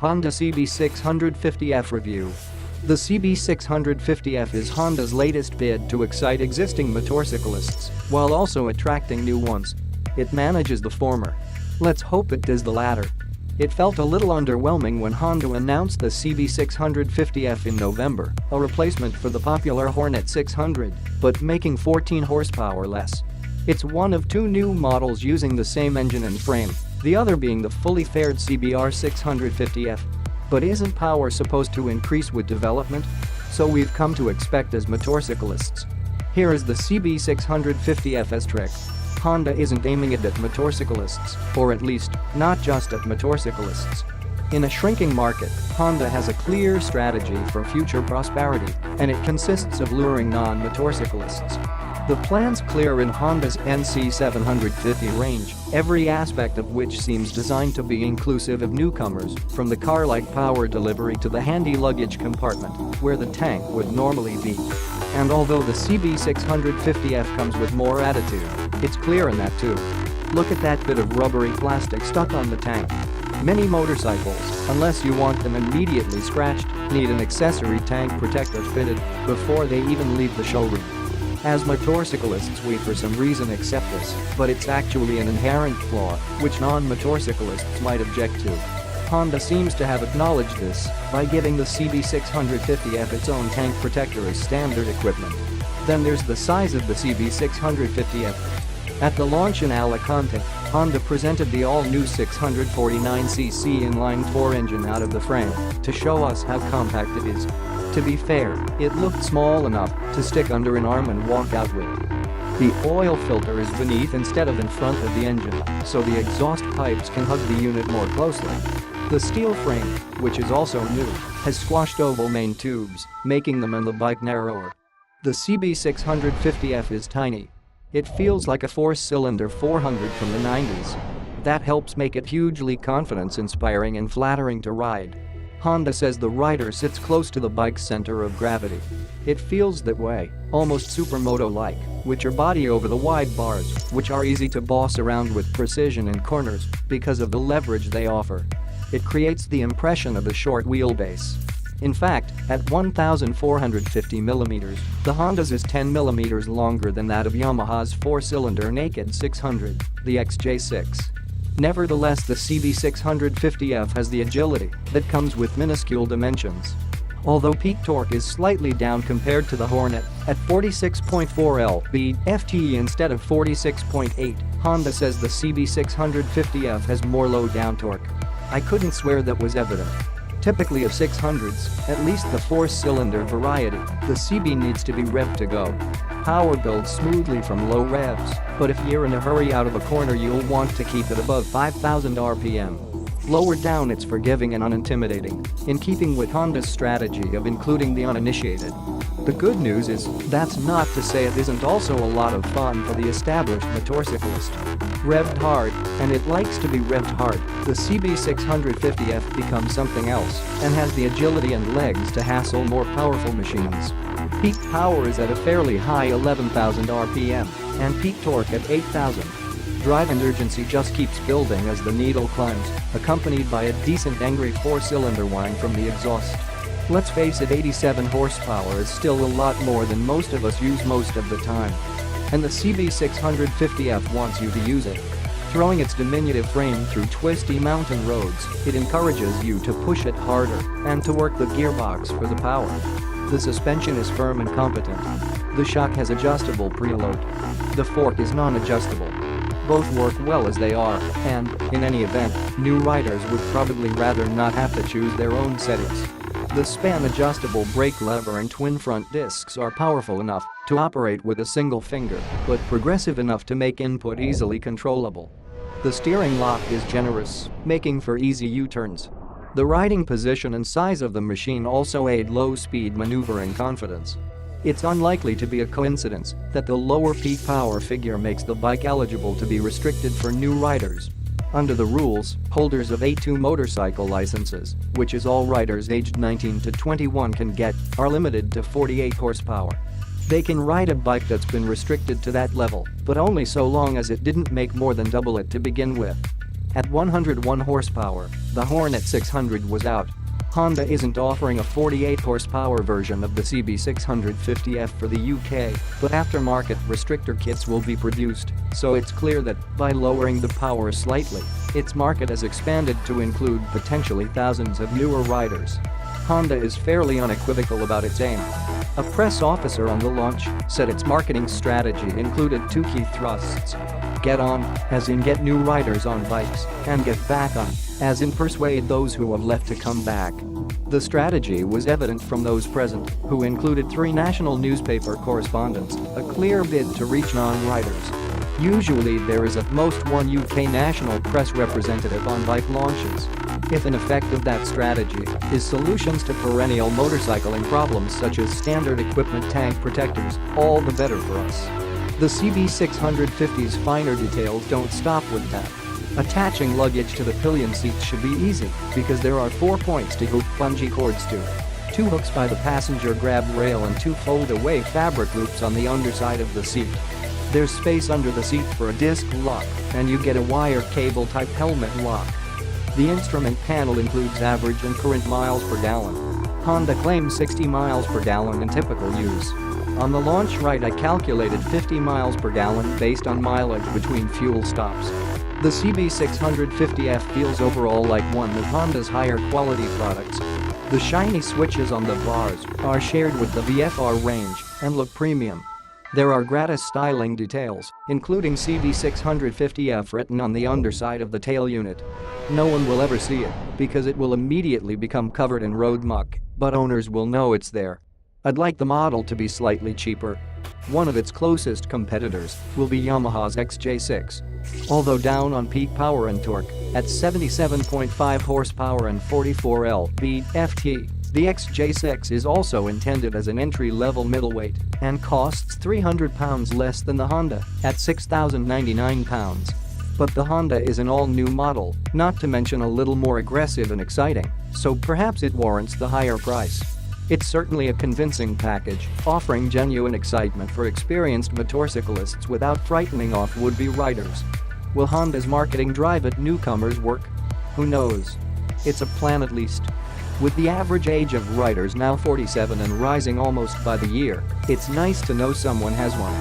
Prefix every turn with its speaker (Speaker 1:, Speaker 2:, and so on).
Speaker 1: Honda CB650F review. The CB650F is Honda's latest bid to excite existing motorcyclists while also attracting new ones. It manages the former. Let's hope it does the latter. It felt a little underwhelming when Honda announced the CB650F in November, a replacement for the popular Hornet 600, but making 14 horsepower less. It's one of two new models using the same engine and frame, the other being the fully faired CBR650F. But isn't power supposed to increase with development? So we've come to expect as motorcyclists. Here is the CB650F's trick. Honda isn't aiming it at motorcyclists, or at least, not just at motorcyclists. In a shrinking market, Honda has a clear strategy for future prosperity, and it consists of luring non-motorcyclists. The plan's clear in Honda's NC750 range, every aspect of which seems designed to be inclusive of newcomers, from the car-like power delivery to the handy luggage compartment, where the tank would normally be. And although the CB650F comes with more attitude, it's clear in that too. Look at that bit of rubbery plastic stuck on the tank. Many motorcycles, unless you want them immediately scratched, need an accessory tank protector fitted before they even leave the showroom. As motorcyclists we for some reason accept this, but it's actually an inherent flaw, which non-motorcyclists might object to. Honda seems to have acknowledged this by giving the CB650F its own tank protector as standard equipment. Then there's the size of the CB650F. At the launch in Alicante, Honda presented the all-new 649cc inline-4 engine out of the frame to show us how compact it is. To be fair, it looked small enough to stick under an arm and walk out with. The oil filter is beneath instead of in front of the engine, so the exhaust pipes can hug the unit more closely. The steel frame, which is also new, has squashed oval main tubes, making them and the bike narrower. The CB650F is tiny. It feels like a four-cylinder 400 from the 90s. That helps make it hugely confidence-inspiring and flattering to ride. Honda says the rider sits close to the bike's center of gravity. It feels that way, almost supermoto-like, with your body over the wide bars, which are easy to boss around with precision in corners because of the leverage they offer. It creates the impression of a short wheelbase. In fact, at 1,450mm, the Honda's is 10mm longer than that of Yamaha's four-cylinder naked 600, the XJ6. Nevertheless, the CB650F has the agility that comes with minuscule dimensions. Although peak torque is slightly down compared to the Hornet, at 46.4 lb-ft instead of 46.8, Honda says the CB650F has more low-down torque. I couldn't swear that was evident. Typically of 600s, at least the four-cylinder variety, the CB needs to be revved to go. Power builds smoothly from low revs, but if you're in a hurry out of a corner you'll want to keep it above 5,000 RPM. Lower down it's forgiving and unintimidating, in keeping with Honda's strategy of including the uninitiated. The good news is, that's not to say it isn't also a lot of fun for the established motorcyclist. Revved hard, and it likes to be revved hard, the CB650F becomes something else and has the agility and legs to hassle more powerful machines. Peak power is at a fairly high 11,000 RPM, and peak torque at 8,000. Drive and urgency just keeps building as the needle climbs, accompanied by a decent angry four-cylinder whine from the exhaust. Let's face it, 87 horsepower is still a lot more than most of us use most of the time. And the CB650F wants you to use it. Throwing its diminutive frame through twisty mountain roads, it encourages you to push it harder and to work the gearbox for the power. The suspension is firm and competent. The shock has adjustable preload. The fork is non-adjustable. Both work well as they are, and, in any event, new riders would probably rather not have to choose their own settings. The span-adjustable brake lever and twin front discs are powerful enough to operate with a single finger, but progressive enough to make input easily controllable. The steering lock is generous, making for easy U-turns. The riding position and size of the machine also aid low-speed maneuvering confidence. It's unlikely to be a coincidence that the lower peak power figure makes the bike eligible to be restricted for new riders. Under the rules, holders of A2 motorcycle licenses, which is all riders aged 19 to 21 can get, are limited to 48 horsepower. They can ride a bike that's been restricted to that level, but only so long as it didn't make more than double it to begin with. At 101 horsepower, the Hornet 600 was out. Honda isn't offering a 48 horsepower version of the CB650F for the UK, but aftermarket restrictor kits will be produced, so it's clear that, by lowering the power slightly, its market has expanded to include potentially thousands of newer riders. Honda is fairly unequivocal about its aim. A press officer on the launch said its marketing strategy included two key thrusts. Get on, as in get new riders on bikes, and get back on, as in persuade those who have left to come back. The strategy was evident from those present, who included 3 national newspaper correspondents, a clear bid to reach non-riders. Usually there is at most one UK national press representative on bike launches. If an effect of that strategy is solutions to perennial motorcycling problems such as standard equipment tank protectors, all the better for us. The CB650's finer details don't stop with that. Attaching luggage to the pillion seats should be easy because there are 4 points to hook bungee cords to. 2 hooks by the passenger grab rail and 2 fold-away fabric loops on the underside of the seat. There's space under the seat for a disc lock, and you get a wire cable type helmet lock. The instrument panel includes average and current miles per gallon. Honda claims 60 miles per gallon in typical use. On the launch ride I calculated 50 miles per gallon based on mileage between fuel stops. The CB650F feels overall like one of Honda's higher quality products. The shiny switches on the bars are shared with the VFR range and look premium. There are gratis styling details, including CB650F written on the underside of the tail unit. No one will ever see it because it will immediately become covered in road muck, but owners will know it's there. I'd like the model to be slightly cheaper. One of its closest competitors will be Yamaha's XJ6. Although down on peak power and torque, at 77.5 horsepower and 44 lb-ft, the XJ6 is also intended as an entry-level middleweight and costs £300 less than the Honda at £6,099. But the Honda is an all-new model, not to mention a little more aggressive and exciting, so perhaps it warrants the higher price. It's certainly a convincing package, offering genuine excitement for experienced motorcyclists without frightening off would-be riders. Will Honda's marketing drive at newcomers work? Who knows? It's a plan at least. With the average age of riders now 47 and rising almost by the year, it's nice to know someone has one.